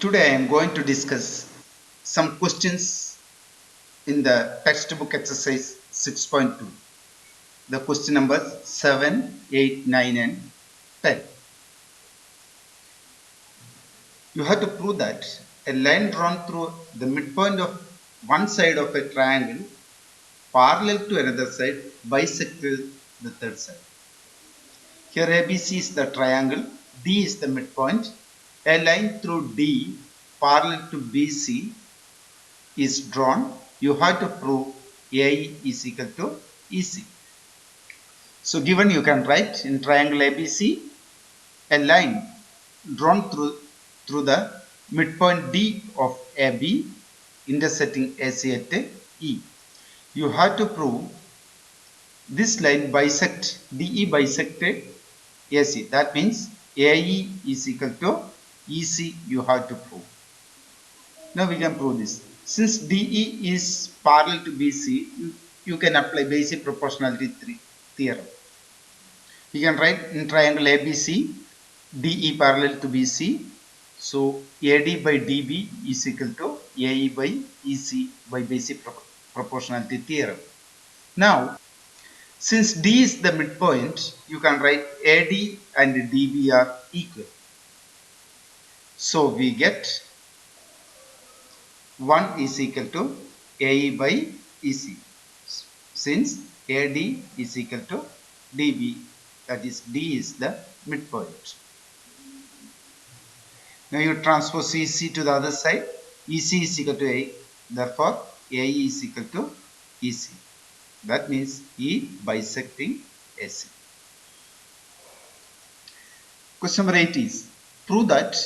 Today I am going to discuss some questions in the textbook exercise 6.2. The question numbers 7, 8, 9 and 10. You have to prove that a line drawn through the midpoint of one side of a triangle parallel to another side bisected the third side. Here ABC is the triangle, D is the midpoint. A line through D parallel to BC is drawn. You have to prove AE is equal to EC. So given, you can write in triangle ABC a line drawn through the midpoint D of AB intersecting AC at E. You have to prove this line bisect DE bisected AC. That means AE is equal to EC. You have to prove. Now we can prove this. Since DE is parallel to BC, you can apply basic proportionality theorem. You can write in triangle ABC, DE parallel to BC. So AD by DB is equal to AE by EC by basic proportionality theorem. Now, since D is the midpoint, you can write AD and DB are equal. So we get 1 is equal to AE by EC. Since AD is equal to DB, that is D is the midpoint. Now you transpose EC to the other side. EC is equal to A. Therefore, AE is equal to EC. That means E bisecting AC. Question number 8 is, prove that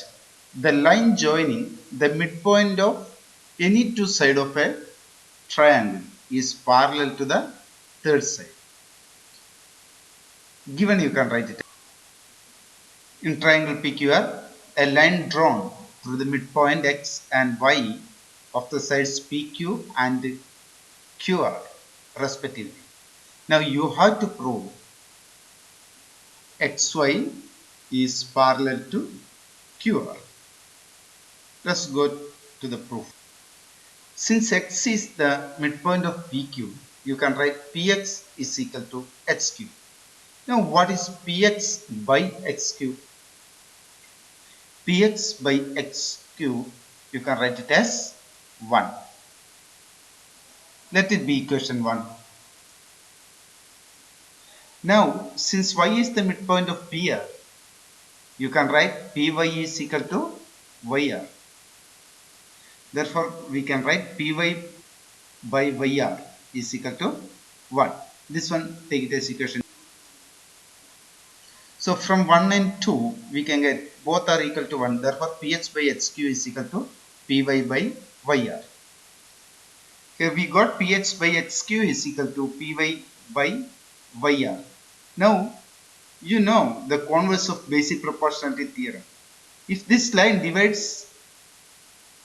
the line joining the midpoint of any two sides of a triangle is parallel to the third side. Given, you can write it. In triangle PQR, a line drawn through the midpoint X and Y of the sides PQ and QR respectively. Now you have to prove XY is parallel to QR. Let's go to the proof. Since X is the midpoint of PQ, you can write PX is equal to HQ. Now what is PX by XQ? PX by XQ, you can write it as 1. Let it be equation 1. Now, since Y is the midpoint of PR, you can write PY is equal to YR. Therefore, we can write PY by YR is equal to 1. This one, take it as equation. So, from 1 and 2, we can get both are equal to 1. Therefore, PH by HQ is equal to PY by YR. Here we got PH by HQ is equal to PY by YR. Now, you know the converse of basic proportionality theorem. If this line divides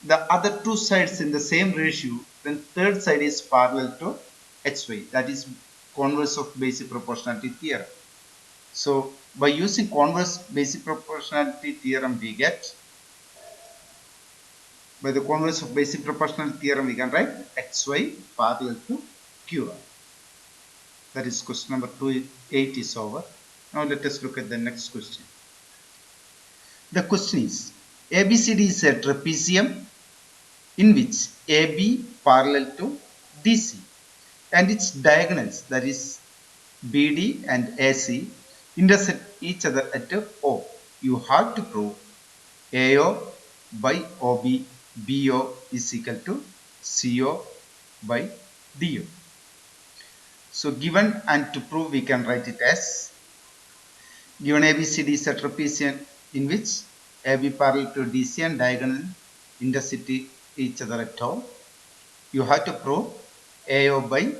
the other two sides in the same ratio, then third side is parallel to HY. That is converse of basic proportionality theorem. So, by using converse basic proportionality theorem, we get, by the converse of basic proportionality theorem, we can write XY parallel to QR. That is question number 8 is over. Now let us look at the next question. The question is, ABCD is a trapezium in which AB parallel to DC and its diagonals, that is BD and AC, intersect each other at O. You have to prove AO by OB BO is equal to CO by DO. So given and to prove, we can write it as, given ABCD is a trapezium in which AB parallel to DC and diagonal intersect each other at O. You have to prove AO by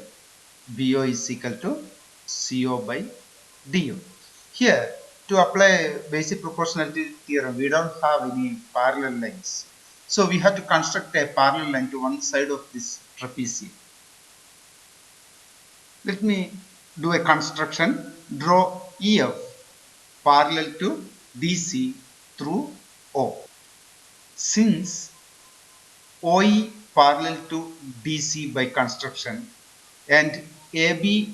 BO is equal to CO by DO. Here, to apply basic proportionality theorem, we don't have any parallel lines. So we have to construct a parallel line to one side of this trapezium. Let me do a construction. Draw EF parallel to DC through O. Since OE parallel to DC by construction and AB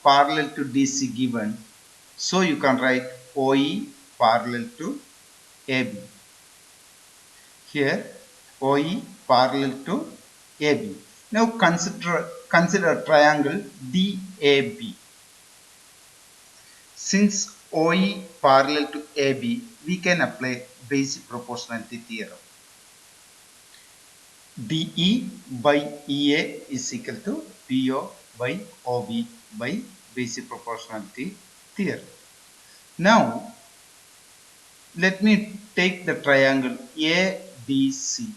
parallel to DC given, so you can write OE parallel to AB. Here OE parallel to AB. Now consider triangle DAB. Since OE parallel to AB, we can apply basic proportionality theorem. DE by EA is equal to BO by OB by basic proportionality theorem. Now, let me take the triangle ADC.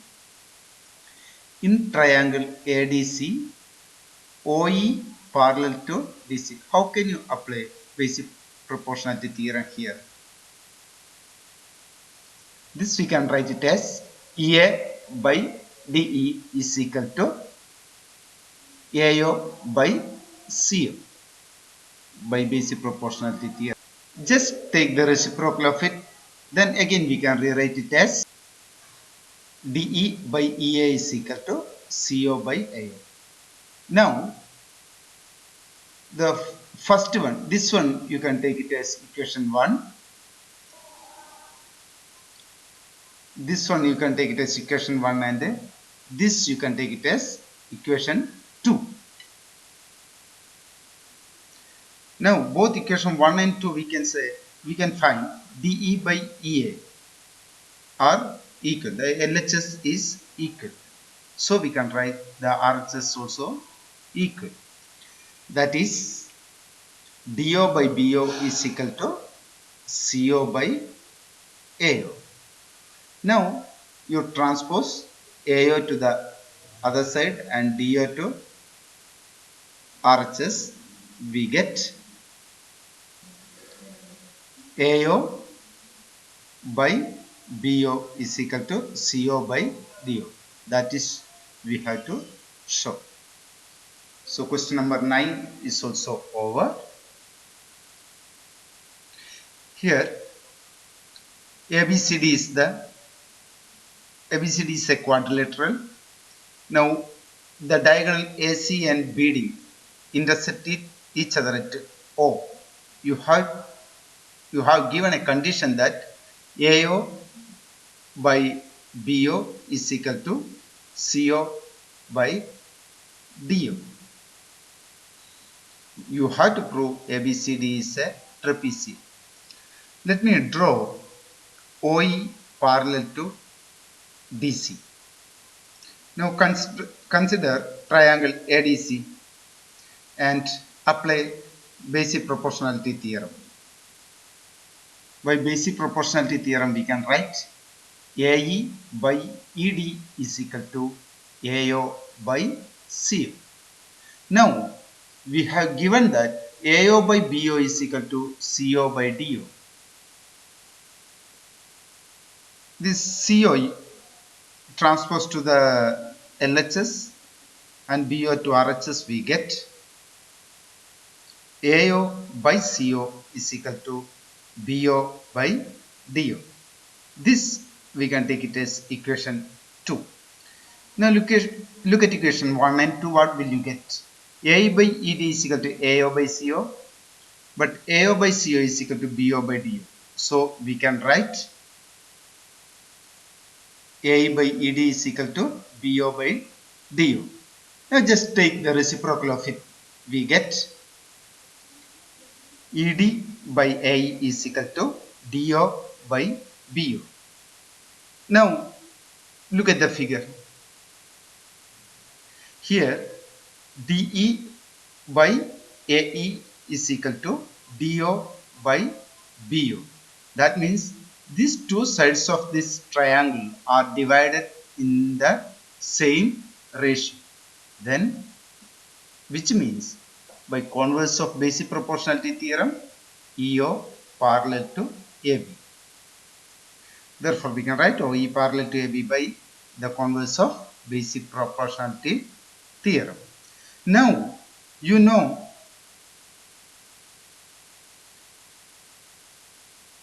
In triangle ADC, OE parallel to DC. How can you apply basic proportionality theorem here? This we can write it as EA by DE is equal to AO by CO by basic proportionality theorem. Just take the reciprocal of it. Then again we can rewrite it as dE by EA is equal to CO by AO. Now the first one, this one you can take it as equation 1. This one you can take it as equation 1 and this you can take it as equation 2. Now both equation 1 and 2 we can find dE by EA are equal. The LHS is equal. So we can write the RHS also equal. That is DO by BO is equal to CO by AO. Now you transpose AO to the other side and DO to RHS. We get AO by BO is equal to CO by DO. That is we have to show. So question number 9 is also over. Here ABCD is a quadrilateral. Now the diagonal AC and BD intersect each other at O. You have given a condition that AO by BO is equal to CO by DO. You have to prove ABCD is a trapezium. Let me draw OE parallel to DC. Now consider triangle ADC and apply basic proportionality theorem. By basic proportionality theorem we can write AE by ED is equal to AO by CO. Now we have given that AO by BO is equal to CO by DO. This CO transpose to the LHS and BO to RHS, we get AO by CO is equal to BO by DO. This we can take it as equation 2. Now look at equation 1 and 2. What will you get? A by ED is equal to AO by CO, but AO by CO is equal to BO by DO. So we can write A by ED is equal to BO by DO. Now just take the reciprocal of it. We get ED by A is equal to DO by BO. Now look at the figure. Here DE by AE is equal to DO by BO. That means these two sides of this triangle are divided in the same ratio. Then, which means by converse of basic proportionality theorem, EO parallel to AB. Therefore, we can write OE parallel to AB by the converse of basic proportionality theorem. Now, you know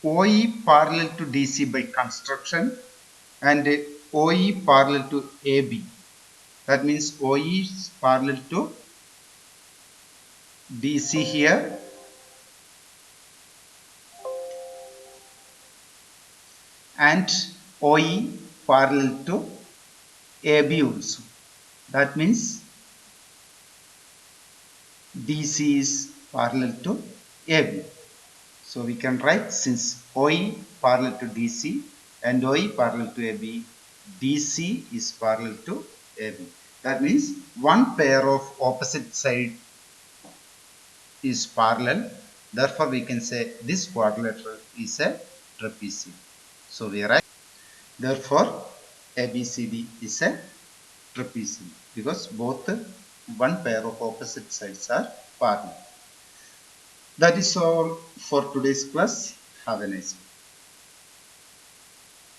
OE parallel to DC by construction and OE parallel to AB. That means OE is parallel to BC here, and OE parallel to AB also. That means DC is parallel to AB. So we can write, since OE parallel to DC and OE parallel to AB, DC is parallel to AB. That means one pair of opposite side is parallel. Therefore, we can say this quadrilateral is a trapezium. So we write, therefore, ABCD is a trapezium because both one pair of opposite sides are parallel. That is all for today's class. Have a nice day.